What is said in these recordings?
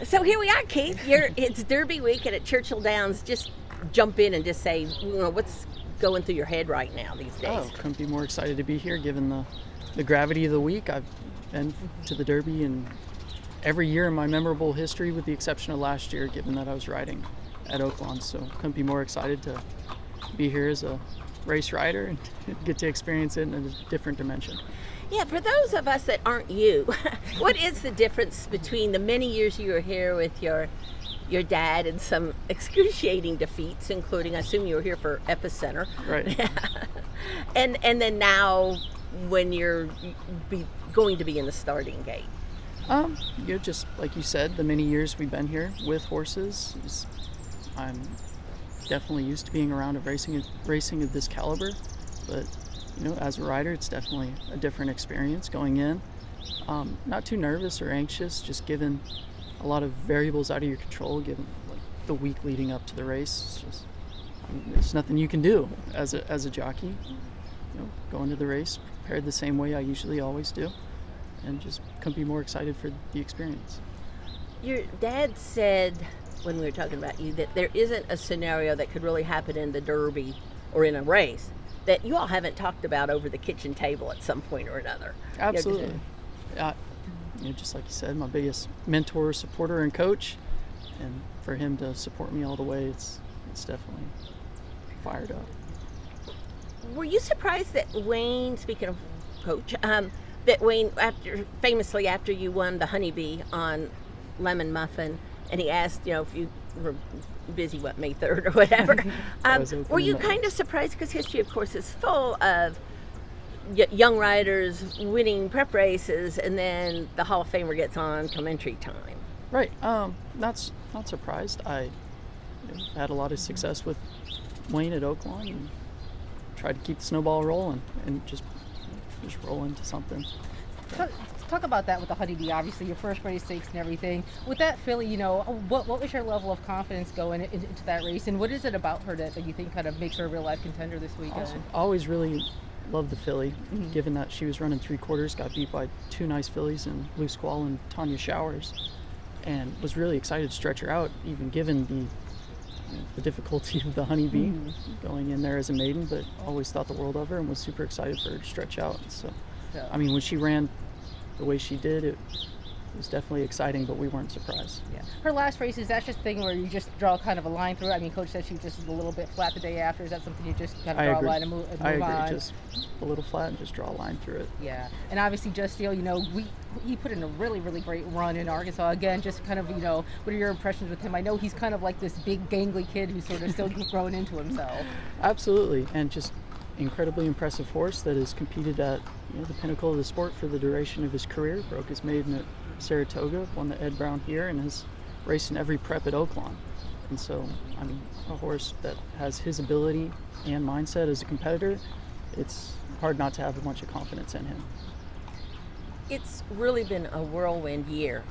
So here we are, Keith. It's Derby week and at Churchill Downs. Just jump in and just say, what's going through your head right now these days? Oh, couldn't be more excited to be here given the gravity of the week. I've been to the Derby and every year in my memorable history with the exception of last year, given that I was riding at Oaklawn. So couldn't be more excited to be here as a race rider and get to experience it in a different dimension. Yeah, for those of us that aren't you, what is the difference between the many years you were here with your dad and some excruciating defeats, including, I assume you were here for Epicenter. Right. and then now when you're going to be in the starting gate? Just like you said, the many years we've been here with horses, I'm definitely used to being around racing of this caliber, but as a rider, it's definitely a different experience going in. Not too nervous or anxious, just given a lot of variables out of your control, given the week leading up to the race. There's nothing you can do as a jockey. Go into the race prepared the same way I usually always do, and just couldn't be more excited for the experience. Your dad said when we were talking about you that there isn't a scenario that could really happen in the Derby or in a race that you all haven't talked about over the kitchen table at some point or another. Absolutely. Just like you said, my biggest mentor, supporter, and coach, and for him to support me all the way, it's definitely fired up. Were you surprised that Wayne, speaking of coach, that Wayne, famously after you won the Honeybee on Lemon Muffin, and he asked, if you were busy, May 3rd or whatever, were you kind of surprised? Because history, of course, is full of young riders winning prep races, and then the Hall of Famer gets on come entry time. Right. Not surprised. I had a lot of success with Wayne at Oaklawn and tried to keep the snowball rolling and just roll into something. Talk about that with the Honeybee, obviously your first race stakes and everything. With that filly, what was your level of confidence going into that race, and what is it about her that you think kind of makes her a real life contender this weekend? Awesome. Always really loved the filly, given that she was running 3/4, got beat by two nice fillies in Blue Squall and Tanya Showers, and was really excited to stretch her out, even given the difficulty of the Honeybee going in there as a maiden, but always thought the world of her and was super excited for her to stretch out. So, yeah. When she ran the way she did, it was definitely exciting, but we weren't surprised. Yeah. Her last race, is that just a thing where you just draw kind of a line through it? Coach said she was just a little bit flat the day after. Is that something you just kind of draw a line and move I agree. on? Just a little flat and just draw a line through it. Yeah. And obviously Justeel, he put in a really, really great run in Arkansas. Again, just kind of, what are your impressions with him? I know he's kind of like this big gangly kid who's sort of still growing into himself. Absolutely. And just incredibly impressive horse that has competed at the pinnacle of the sport for the duration of his career. Broke his maiden at Saratoga, won the Ed Brown here, and has raced in every prep at Oaklawn. And so, a horse that has his ability and mindset as a competitor, it's hard not to have a bunch of confidence in him. It's really been a whirlwind year.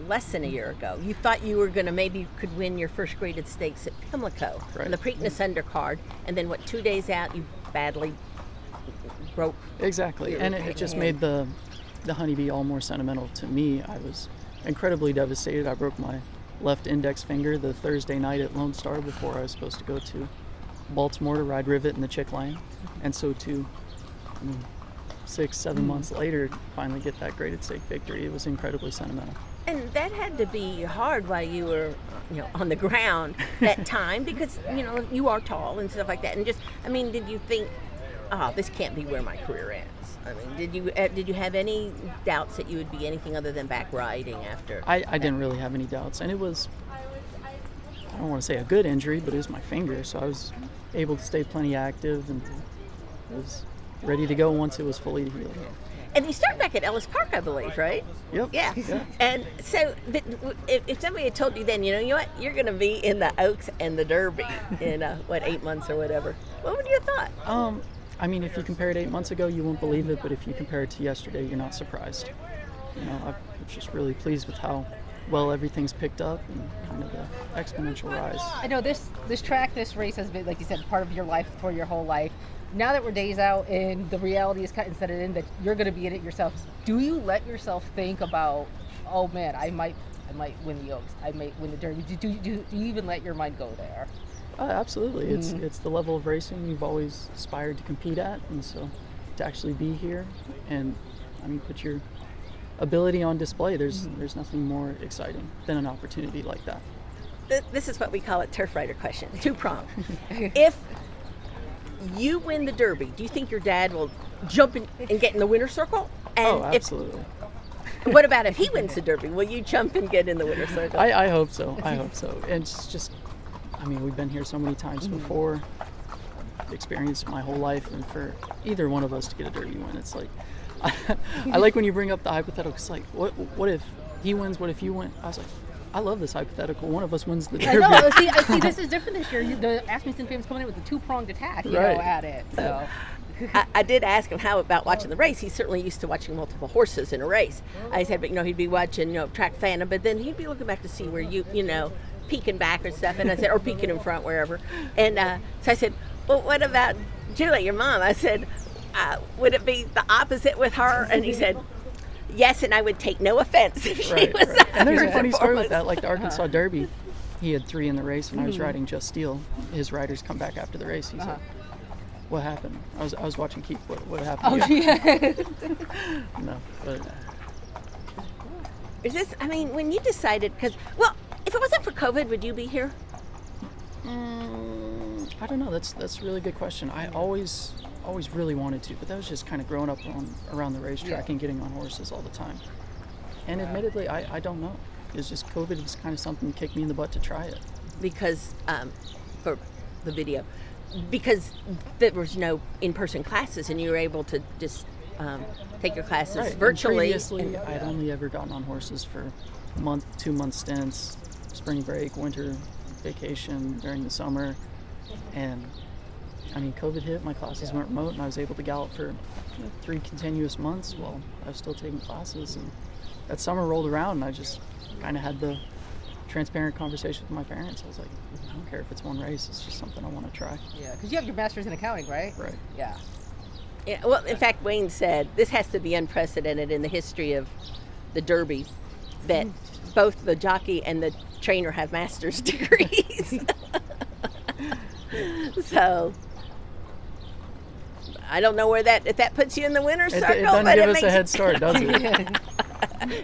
Less than a year ago, you thought you were going to maybe could win your first graded stakes at Pimlico, right, on the Preakness undercard, and then 2 days out you badly broke. Exactly, and it just made the Honeybee all more sentimental to me. I was incredibly devastated. I broke my left index finger the Thursday night at Lone Star before I was supposed to go to Baltimore to ride Rivet in the Chick Lane, and so too, 6-7 months later, finally get that graded stake victory. It was incredibly sentimental. And that had to be hard while you were, on the ground that time, because you are tall and stuff like that. And just, did you think, this can't be where my career ends? Did you have any doubts that you would be anything other than back riding after? I didn't really have any doubts, and it was, I don't want to say a good injury, but it was my finger, so I was able to stay plenty active and was ready to go once it was fully healed. And you start back at Ellis Park, I believe, right? Yep. Yeah. And so if somebody had told you then, what, you're going to be in the Oaks and the Derby in 8 months or whatever, what would you have thought? If you compare it 8 months ago, you won't believe it, but if you compare it to yesterday, you're not surprised. I'm just really pleased with how well everything's picked up and kind of the exponential rise. I know this race has been, like you said, part of your life for your whole life. Now that we're days out and the reality is kind of set in that you're going to be in it yourself, do you let yourself think about, oh man, I might I might win the Oaks. I might win the Derby. Do you even let your mind go there? Absolutely. It's the level of racing you've always aspired to compete at, and so to actually be here and put your ability on display. There's nothing more exciting than an opportunity like that. This is what we call a turf rider question, two-pronged. If you win the Derby, do you think your dad will jump in and get in the winner's circle? And Absolutely. What about if he wins the Derby? Will you jump and get in the winner's circle? I hope so. I hope so. And it's just, we've been here so many times before, experienced my whole life, and for either one of us to get a Derby win, it's like, I like when you bring up the hypothetical. It's like, what if he wins? What if you win? I was like, I love this hypothetical. One of us wins the Derby. I know. See, this is different this year. The Asmussen fam's coming in with a two-pronged attack, you know, at it. So. I did ask him how about watching the race. He's certainly used to watching multiple horses in a race. I said, but he'd be watching, track fan, but then he'd be looking back to see where peeking back or stuff. And I said, or peeking in front, wherever. And so I said, well, what about Julie, your mom? I said, would it be the opposite with her? And he said, yes, and I would take no offense if she was. And there's a funny story with that, like the Arkansas Derby. He had 3 in the race, and I was riding Just Steel. His riders come back after the race. He said, what happened? I was watching Keith. What happened? Oh, yeah. No, but Is this? When you decided, if it wasn't for COVID, would you be here? I don't know. That's a really good question. I always really wanted to, but that was just kind of growing up around the racetrack and getting on horses all the time. And admittedly, I don't know. It's just COVID was kind of something that kicked me in the butt to try it. Because for the video, because there was no in-person classes, and you were able to just take your classes virtually. And previously, I'd only ever gotten on horses for month, 2-month stints, spring break, winter vacation during the summer, and COVID hit. My classes went remote, and I was able to gallop for 3 continuous months while I was still taking classes. And that summer rolled around, and I just kind of had the transparent conversation with my parents. I was like, I don't care if it's one race, it's just something I want to try. Yeah, because you have your master's in accounting, right? Right. Yeah. Yeah. Well, in fact, Wayne said this has to be unprecedented in the history of the Derby, that both the jockey and the trainer have master's degrees. So I don't know if that puts you in the winner's circle. It doesn't but give it us a makes head start, does it?